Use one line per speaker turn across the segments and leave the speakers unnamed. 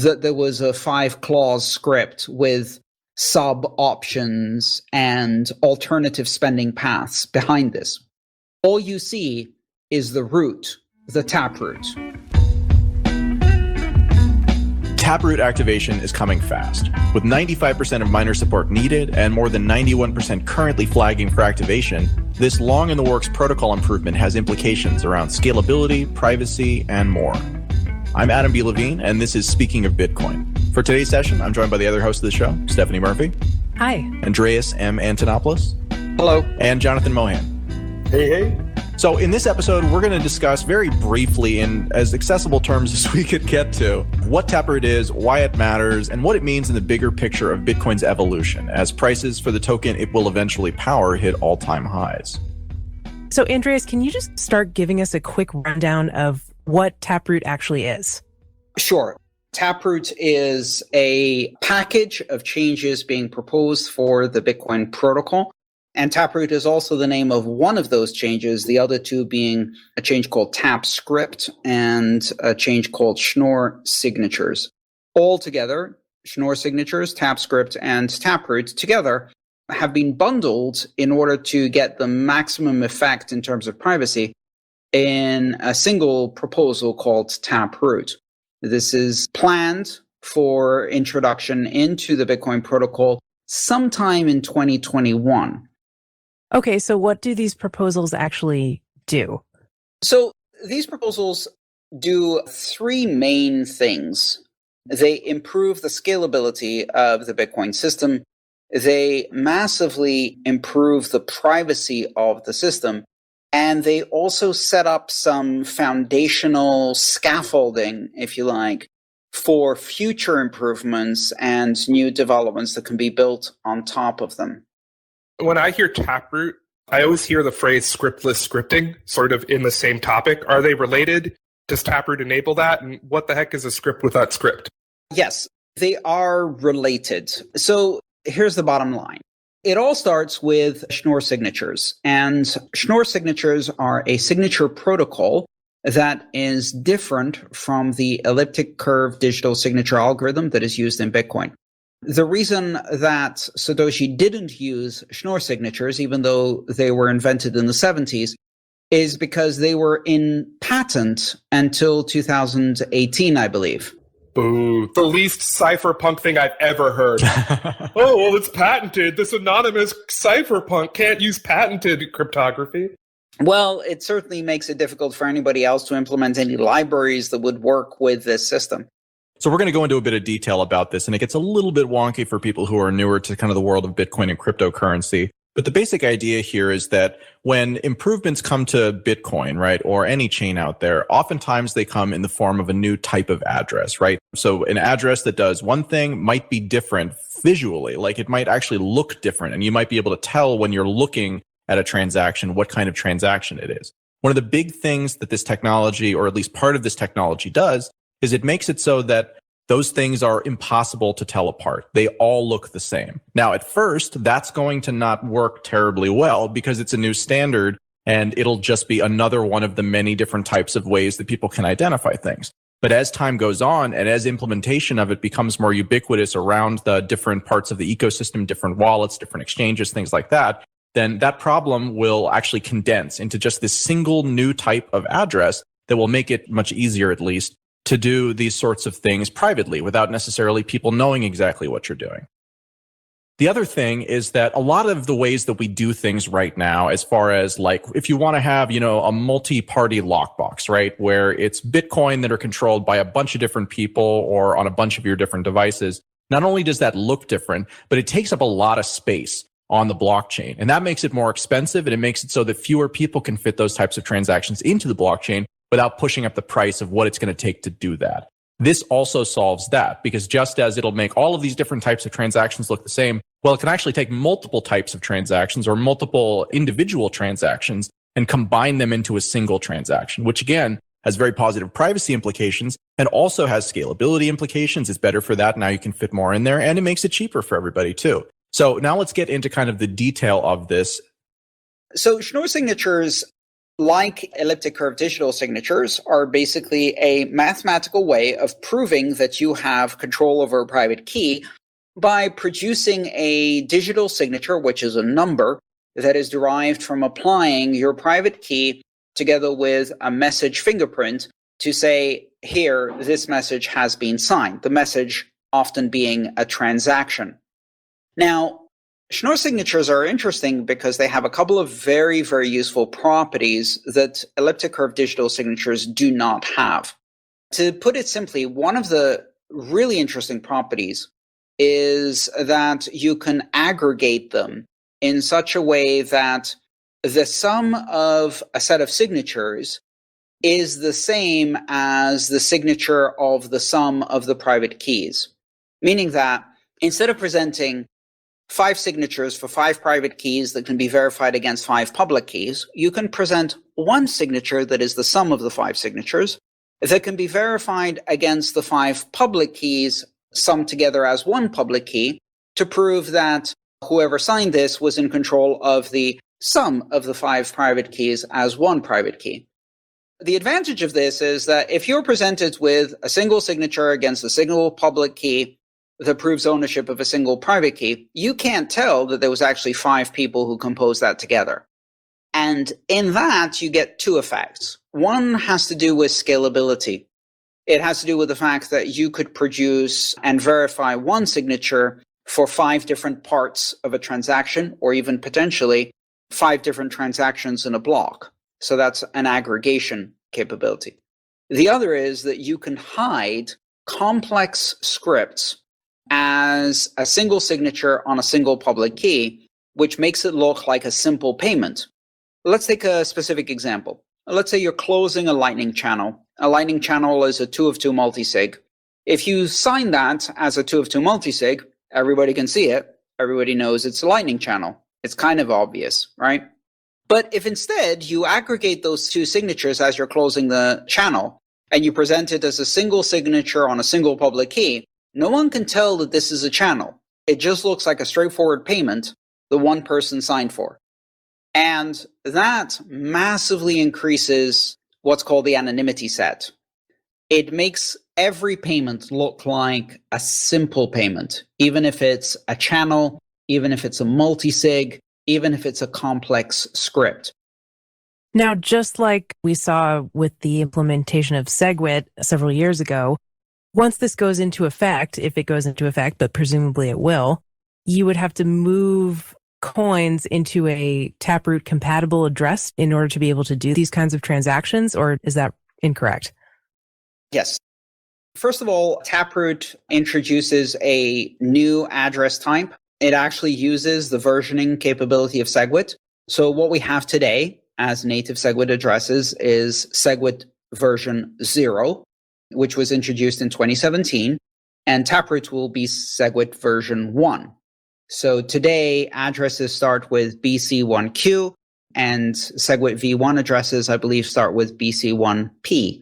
that there was a 5-clause script with sub options and alternative spending paths behind this. All you see is the root, the Taproot.
Taproot activation is coming fast. With 95% of miner support needed and more than 91% currently flagging for activation, this long-in-the-works protocol improvement has implications around scalability, privacy, and more. I'm Adam B. Levine, and this is Speaking of Bitcoin. For today's session, I'm joined by the other host of the show, Stephanie Murphy.
Hi.
Andreas M. Antonopoulos.
Hello.
And Jonathan Mohan.
Hey.
So in this episode, we're going to discuss very briefly, in as accessible terms as we could get to, what Taproot is, why it matters, and what it means in the bigger picture of Bitcoin's evolution as prices for the token it will eventually power hit all-time highs.
So Andreas, can you just start giving us a quick rundown of what Taproot actually is?
Sure. Taproot is a package of changes being proposed for the Bitcoin protocol. And Taproot is also the name of one of those changes, the other two being a change called TapScript and a change called Schnorr signatures. All together, Schnorr signatures, TapScript, and Taproot together have been bundled in order to get the maximum effect in terms of privacy in a single proposal called Taproot. This is planned for introduction into the Bitcoin protocol sometime in 2021.
Okay, so what do these proposals actually do?
So these proposals do three main things. They improve the scalability of the Bitcoin system. They massively improve the privacy of the system. And they also set up some foundational scaffolding, if you like, for future improvements and new developments that can be built on top of them.
When I hear Taproot, I always hear the phrase scriptless scripting, sort of in the same topic. Are they related? Does Taproot enable that? And what the heck is a script without script?
Yes, they are related. So here's the bottom line. It all starts with Schnorr signatures. And Schnorr signatures are a signature protocol that is different from the elliptic curve digital signature algorithm that is used in Bitcoin. The reason that Satoshi didn't use Schnorr signatures, even though they were invented in the 70s, is because they were in patent until 2018, I believe.
Boo. The least cypherpunk thing I've ever heard. Oh, well, it's patented. This anonymous cypherpunk can't use patented cryptography.
Well, it certainly makes it difficult for anybody else to implement any libraries that would work with this system.
So we're going to go into a bit of detail about this, and it gets a little bit wonky for people who are newer to kind of the world of Bitcoin and cryptocurrency. But the basic idea here is that when improvements come to Bitcoin, right, or any chain out there, oftentimes they come in the form of a new type of address, right? So an address that does one thing might be different visually, like it might actually look different, and you might be able to tell when you're looking at a transaction what kind of transaction it is. One of the big things that this technology, or at least part of this technology, does is it makes it so that those things are impossible to tell apart. They all look the same. Now, at first, that's going to not work terribly well because it's a new standard and it'll just be another one of the many different types of ways that people can identify things. But as time goes on and as implementation of it becomes more ubiquitous around the different parts of the ecosystem, different wallets, different exchanges, things like that, then that problem will actually condense into just this single new type of address that will make it much easier, at least, to do these sorts of things privately without necessarily people knowing exactly what you're doing. The other thing is that a lot of the ways that we do things right now, as far as like, if you want to have, a multi-party lockbox, right, where it's Bitcoin that are controlled by a bunch of different people or on a bunch of your different devices, not only does that look different, but it takes up a lot of space on the blockchain. And that makes it more expensive, and it makes it so that fewer people can fit those types of transactions into the blockchain without pushing up the price of what it's going to take to do that. This also solves that, because just as it'll make all of these different types of transactions look the same, well, it can actually take multiple types of transactions or multiple individual transactions and combine them into a single transaction, which again has very positive privacy implications and also has scalability implications. It's better for that. Now you can fit more in there, and it makes it cheaper for everybody too. So now let's get into kind of the detail of this.
So Schnorr signatures like elliptic curve digital signatures, are basically a mathematical way of proving that you have control over a private key by producing a digital signature, which is a number that is derived from applying your private key together with a message fingerprint to say, here, this message has been signed, the message often being a transaction. Now, Schnorr signatures are interesting because they have a couple of very, very useful properties that elliptic curve digital signatures do not have. To put it simply, one of the really interesting properties is that you can aggregate them in such a way that the sum of a set of signatures is the same as the signature of the sum of the private keys. Meaning that instead of presenting 5 signatures for 5 private keys that can be verified against 5 public keys, you can present one signature that is the sum of the 5 signatures that can be verified against the 5 public keys summed together as one public key to prove that whoever signed this was in control of the sum of the 5 private keys as one private key. The advantage of this is that if you're presented with a single signature against a single public key that proves ownership of a single private key, you can't tell that there was actually 5 people who composed that together. And in that, you get 2 effects. One has to do with scalability. It has to do with the fact that you could produce and verify one signature for 5 different parts of a transaction, or even potentially 5 different transactions in a block. So that's an aggregation capability. The other is that you can hide complex scripts as a single signature on a single public key, which makes it look like a simple payment. Let's take a specific example. Let's say you're closing a Lightning channel. A Lightning channel is a 2 of 2 multisig. If you sign that as a 2 of 2 multisig, everybody can see it. Everybody knows it's a Lightning channel. It's kind of obvious, right? But if instead you aggregate those 2 signatures as you're closing the channel, and you present it as a single signature on a single public key, no one can tell that this is a channel. It just looks like a straightforward payment the one person signed for. And that massively increases what's called the anonymity set. It makes every payment look like a simple payment, even if it's a channel, even if it's a multisig, even if it's a complex script.
Now, just like we saw with the implementation of SegWit several years ago, once this goes into effect, if it goes into effect, but presumably it will, you would have to move coins into a Taproot compatible address in order to be able to do these kinds of transactions, or is that incorrect?
Yes. First of all, Taproot introduces a new address type. It actually uses the versioning capability of SegWit. So what we have today as native SegWit addresses is SegWit version 0, which was introduced in 2017, and Taproot will be SegWit version 1. So today, addresses start with BC1Q, and SegWit v1 addresses, I believe, start with BC1P.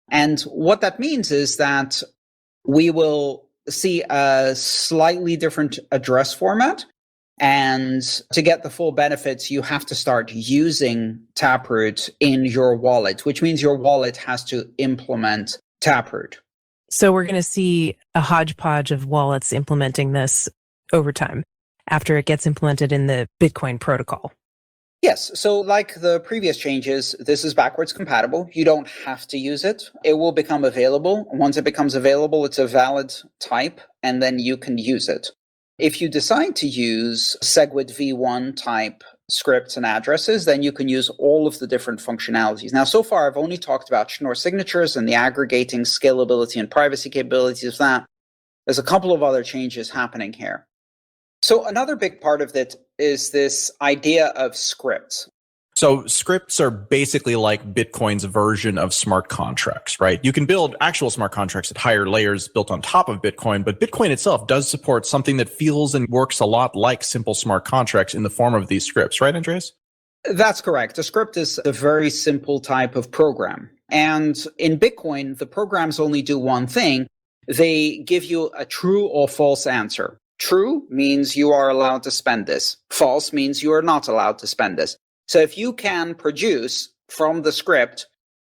And what that means is that we will see a slightly different address format, and to get the full benefits, you have to start using Taproot in your wallet, which means your wallet has to implement Taproot.
So we're going to see a hodgepodge of wallets implementing this over time after it gets implemented in the Bitcoin protocol.
Yes. So like the previous changes, this is backwards compatible. You don't have to use it. It will become available. Once it becomes available, it's a valid type, and then you can use it. If you decide to use SegWit v1 type scripts and addresses, then you can use all of the different functionalities. Now, so far, I've only talked about Schnorr signatures and the aggregating scalability and privacy capabilities of that. There's a couple of other changes happening here. So another big part of it is this idea of scripts.
So scripts are basically like Bitcoin's version of smart contracts, right? You can build actual smart contracts at higher layers built on top of Bitcoin, but Bitcoin itself does support something that feels and works a lot like simple smart contracts in the form of these scripts, right, Andreas?
That's correct. A script is a very simple type of program. And in Bitcoin, the programs only do one thing. They give you a true or false answer. True means you are allowed to spend this. False means you are not allowed to spend this. So if you can produce from the script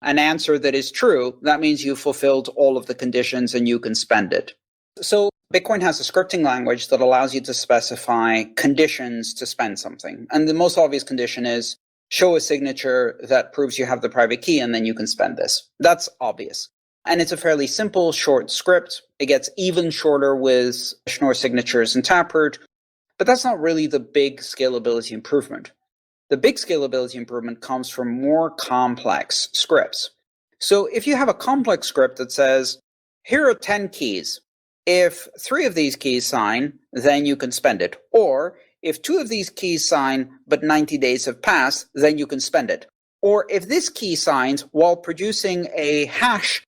an answer that is true, that means you've fulfilled all of the conditions and you can spend it. So Bitcoin has a scripting language that allows you to specify conditions to spend something. And the most obvious condition is show a signature that proves you have the private key and then you can spend this. That's obvious. And it's a fairly simple, short script. It gets even shorter with Schnorr signatures and Taproot, but that's not really the big scalability improvement. The big scalability improvement comes from more complex scripts. So if you have a complex script that says, here are 10 keys. If 3 of these keys sign, then you can spend it. Or if 2 of these keys sign, but 90 days have passed, then you can spend it. Or if this key signs while producing a hash